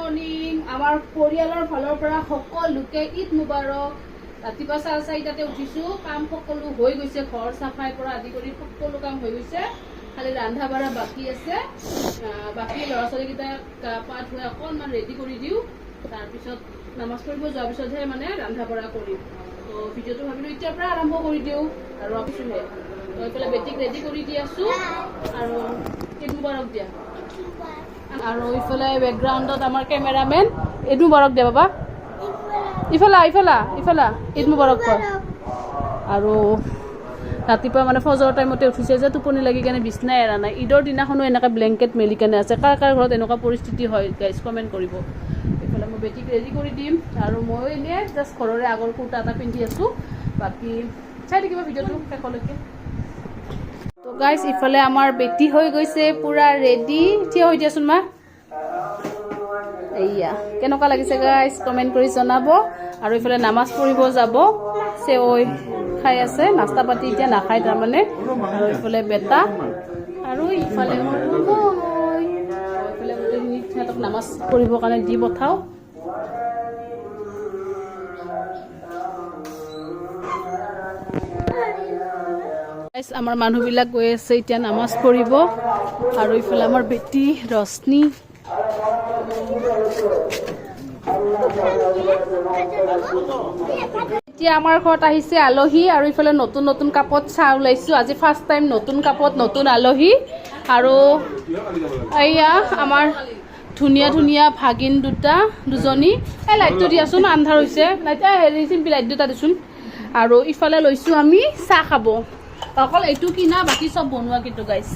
Morning আমাৰ পৰিয়ালৰ ফালৰ পৰা সকলোকে ঈদ মুবাৰক। ৰাতিপুৱা 4:30টাতে উঠিছোঁ, কাম সকলো হৈ গৈছে, ঘৰ চাফাই পৰা আদি কৰি সকলো কাম হৈ গৈছে, খালি ৰন্ধা বঢ়া বাকী আছে। বাকী ল'ৰা ছোৱালীকেইটাক গা পা ধুই অকণমান ৰেডি কৰি দিওঁ, তাৰপিছত নামাজ পঢ়িব যোৱাৰ পিছতহে মানে ৰন্ধা বঢ়া কৰিম। তো ভিডিঅ'টো ভাবিলোঁ এতিয়াৰ পৰা আৰম্ভ কৰি দিওঁ আৰু ভাবিছোঁহে। তো এইফালে বেটিক ৰেডি কৰি দি আছোঁ আৰু ঈদ মুবাৰক দিয়া। আৰু ইফালে বেকগ্ৰাউণ্ডত আমাৰ কেমেৰামেন। ঈদ মুবাৰক দিয়া বাবা, ইফালা ইফালা ইফালা, ঈদ মুবাৰক কয়। আৰু ৰাতিপুৱা মানে ফজৰ টাইমতে উঠিছে যে, টোপনি লাগি কেনে বিছনাই এৰা নাই। ঈদৰ দিনাখনো এনেকৈ ব্লেংকেট মেলি কেনে আছে। কাৰ কাৰ ঘৰত এনেকুৱা পৰিস্থিতি হয় গাইজ কমেণ্ট কৰিব। এইফালে মই বেটিক ৰেডি কৰি দিম আৰু ময়ো এনেই জাষ্ট ঘৰৰে আগৰ কুৰ্তা এটা পিন্ধি আছোঁ। বাকী চাই থাকিব ভিডিঅ'টো শেষলৈকে। তো গাইজ ইফালে আমাৰ বেটি হৈ গৈছে পুৰা ৰেডি। থিয় হৈ দিয়াচোন মা। এইয়া কেনেকুৱা লাগিছে গাইজ কমেণ্ট কৰি জনাব। আৰু ইফালে নামাজ পঢ়িব যাব, চেৱৈ খাই আছে, নাস্তা পাতি এতিয়া নাখায় তাৰমানে। আৰু ইফালে বেটা আৰু ইফালে ইফালে গোটেইখিনি সিহঁতক নামাজ পঢ়িবৰ কাৰণে দি পঠাওঁ। আমাৰ মানুহবিলাক গৈ আছে এতিয়া নামাজ পঢ়িব। আৰু ইফালে আমাৰ বেটি ৰশ্নি। এতিয়া আমাৰ ঘৰত আহিছে আলহী আৰু ইফালে নতুন নতুন কাপত চাহ ওলাইছোঁ। আজি ফাৰ্ষ্ট টাইম নতুন কাপত নতুন আলহী। আৰু এয়া আমাৰ ধুনীয়া ধুনীয়া ভাগিন দুজনী। এই লাইটটো দিয়াচোন, আন্ধাৰ হৈছে। লাইট হেৰি চিম্পি লাইট দুটা দিচোন। আৰু ইফালে লৈছোঁ আমি চাহ খাব। অকল এইটো কিনা, বাকী চব বনোৱা কিন্তু গাইজ।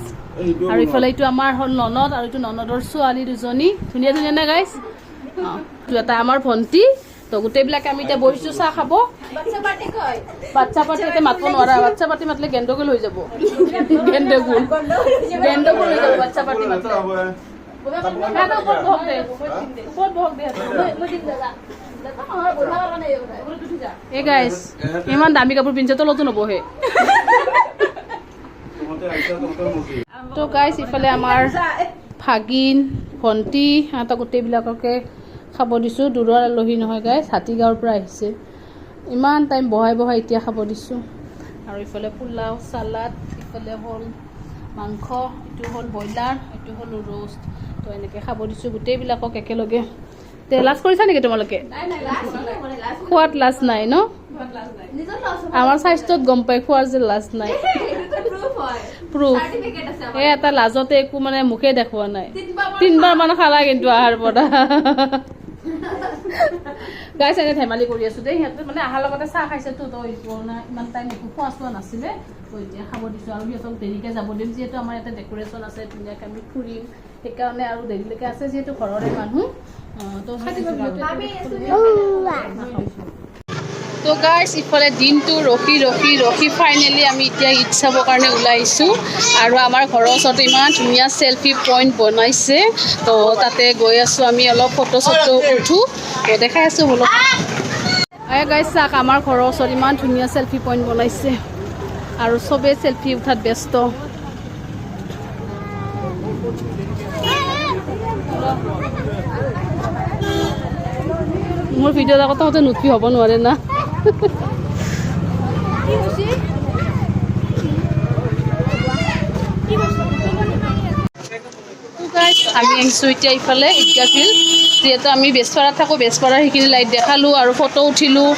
আৰু ইফালে এইটো আমাৰ হ'ল ননদ আৰু এইটো ননদৰ ছোৱালী দুজনী। ধুনীয়া ধুনীয়া নে গাইজ? অঁ, এইটো এটা আমাৰ ভণ্টি। তো গোটেইবিলাকে আমি এতিয়া বহিছোঁ চাহ খাব। বাচ্ছা পাৰ্টি এতিয়া মাতিব নোৱাৰা, বাচ্ছা পাৰ্টি মাতিলে গেণ্ডগোল হৈ যাব। গেণ্ডগোল হৈ যাব বাচ্ছা পাৰ্টি মাতিলে। এই গাইজ ইমান দামী কাপোৰ পিন্ধিছে, তলতো নবহে। তো গাইজ ইফালে আমাৰ ভাগিন ভণ্টি সিহঁতক গোটেইবিলাককে খাব দিছোঁ। দূৰৰ আলহী নহয় গাইজ, হাতীগাঁৱৰ পৰা আহিছে। ইমান টাইম বহাই বহাই এতিয়া খাব দিছোঁ। আৰু ইফালে পোলাও চালাড, ইফালে হ'ল মাংস, এইটো হ'ল ব্ৰইলাৰ, এইটো হ'ল ৰোষ্ট। তো এনেকৈ খাব দিছোঁ গোটেইবিলাকক একেলগে। তে লাজ কৰিছা নেকি তোমালোকে? খোৱাত লাজ নাই ন? আমাৰ স্বাস্থ্যত গম পাই খোৱাৰ যে লাজ নাই। প্ৰুফ এই এটা লাজতে একো মানে মুখে দেখুওৱা নাই। 3বাৰ মান খালা কিন্তু আহাৰ পৰা। গাইজ এনে ধেমালি কৰি আছোঁ দেই। সিহঁতে মানে আহাৰ লগতে চাহ খাইছেতো, তো ইমান টাইম একো খোৱা চোৱা নাছিলে। তো এতিয়া খাব দিছোঁ আৰু সিহঁতক দেৰিকৈ যাব দিম, যিহেতু আমাৰ ইয়াতে ডেক'ৰেশ্যন আছে, ধুনীয়াকৈ আমি ফুৰিম। সেইকাৰণে আৰু দেৰিলৈকে আছে, যিহেতু ঘৰৰে মানুহ। তো গাইজ ইফালে দিনটো ৰখি ৰখি ৰখি ফাইনেলি আমি এতিয়া ঈদ চাবৰ কাৰণে ওলাইছোঁ। আৰু আমাৰ ঘৰৰ ওচৰতে ইমান ধুনীয়া চেল্ফি পইণ্ট বনাইছে। তো তাতে গৈ আছোঁ আমি, অলপ ফটো চটো উঠোঁ। তো দেখাই আছোঁ বোলো। গাইজ চাওক, আমাৰ ঘৰৰ ওচৰত ইমান ধুনীয়া চেল্ফি পইণ্ট বনাইছে আৰু চবেই চেল্ফি উঠাত ব্যস্ত। মোৰ ভিডিঅ'ত আগতে মতে নুঠি হ'ব নোৱাৰে না। আমি আহিছোঁ এতিয়া ইফালে ঈদগাহ ফিল্ড। যিহেতু আমি বেজপাৰাত থাকোঁ, বেজপাৰাৰ সেইখিনি লাইট দেখালোঁ আৰু ফটো উঠিলোঁ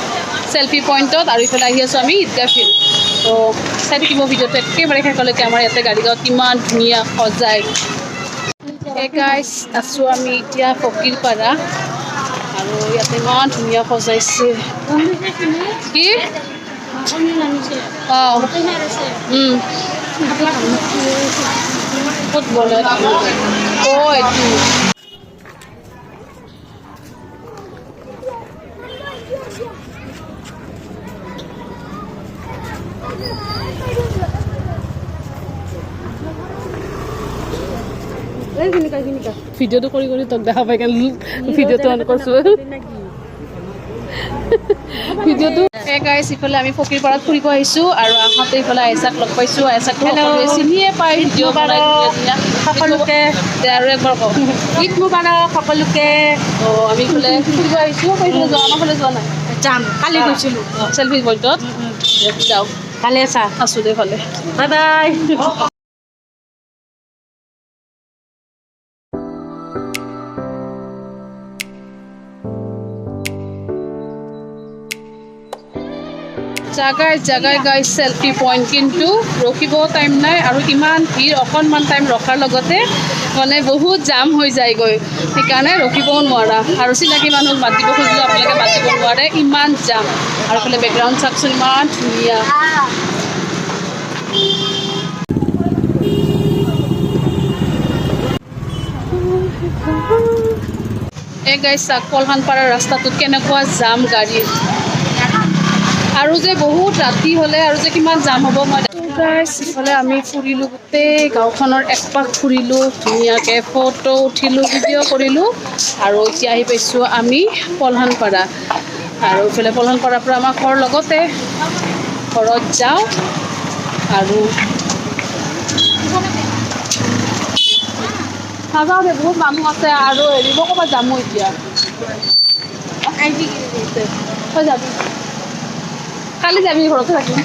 চেল্ফি পইণ্টত। আৰু ইফালে আহি আছোঁ আমি ঈদগাহ ফিল্ড। তো চাই থাকিব ভিডিঅ'টো একেবাৰে শেষলৈকে। আমাৰ ইয়াতে গাড়ীগাঁৱত কিমান ধুনীয়া সজায়। গাইজ আছোঁ আমি এতিয়া ফকীৰপাৰা আৰু ইয়াতে ইমান ধুনীয়া সজাইছে। কি অঁ ক'ত বনাই? অঁ এইটো ভিডিঅ'টো কৰি কৰি তোক দেখা পাই কেনে ভিডিঅ'টো অন কৰিছোঁ। ভিডিঅ'টো গাইছ ইফালে আমি ফকীৰপাৰাত ফুৰিব আহিছোঁ আৰু আহোঁতে ইফালে আইচাক লগ পাইছোঁ আইচাক সকলোৱে চিনিয়ে পায় ভিডিঅ' বনাই সকলোকে আৰু একবাৰ কওঁ ঈদ মুবাৰক সকলোকে আমি ইফালে ফুৰিব আহিছোঁ সেইফালে যোৱা আমাৰ ফালে যোৱা নাই যাম কালি গৈছিলোঁ চেল্ফি পইণ্টত যাওঁ ভালে আছা আছোঁ দে ভালে বাই বাই জাগাই জাগাই গাই চেল্ফি পইণ্ট কিন্তু ৰখিব টাইম নাই আৰু ইমান ভিৰ অকণমান টাইম ৰখাৰ লগতে মানে বহুত জাম হৈ যায়গৈ সেইকাৰণে ৰখিবও নোৱাৰা আৰু চিনাকি মানুহক মাতিব খুজিলেও আপোনালোকে মাতিব নোৱাৰে ইমান জাম আৰু এইফালে বেকগ্ৰাউণ্ড চাওকচোন ইমান ধুনীয়া এই গাইছ চাওক পলহানপাৰাৰ ৰাস্তাটোত কেনেকুৱা জাম গাড়ী আৰু যে বহুত ৰাতি হ'লে আৰু যে কিমান জাম হ'ব মই গাইছ ইফালে আমি ফুৰিলোঁ গোটেই গাঁওখনৰ একপাক ফুৰিলোঁ ধুনীয়াকৈ ফটো উঠিলোঁ ভিডিঅ' কৰিলোঁ আৰু এতিয়া আহি পাইছোঁ আমি পলহানপাৰা আৰু ইফালে পলহানপাৰাৰ পৰা আমাৰ ঘৰ লগতে ঘৰত যাওঁ আৰু নাযাওঁ দে বহুত মানুহ আছে আৰু হেৰি মই ক'ৰবাত যামো এতিয়া তই যাবি কালি যাবি ঘৰতে থাকিম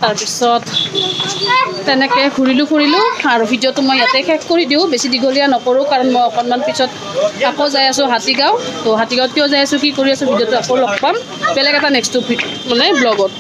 তাৰপিছত তেনেকৈ ঘূৰিলোঁ ফুৰিলোঁ আৰু ভিডিঅ'টো মই ইয়াতে শেষ কৰি দিওঁ বেছি দীঘলীয়া নকৰোঁ কাৰণ মই অকণমান পিছত আকৌ যাই আছোঁ হাতীগাঁও তো হাতীগাঁৱত কিয় যাই আছোঁ কি কৰি আছোঁ ভিডিঅ'টো আকৌ লগ পাম বেলেগ এটা নেক্সট মানে ব্লগত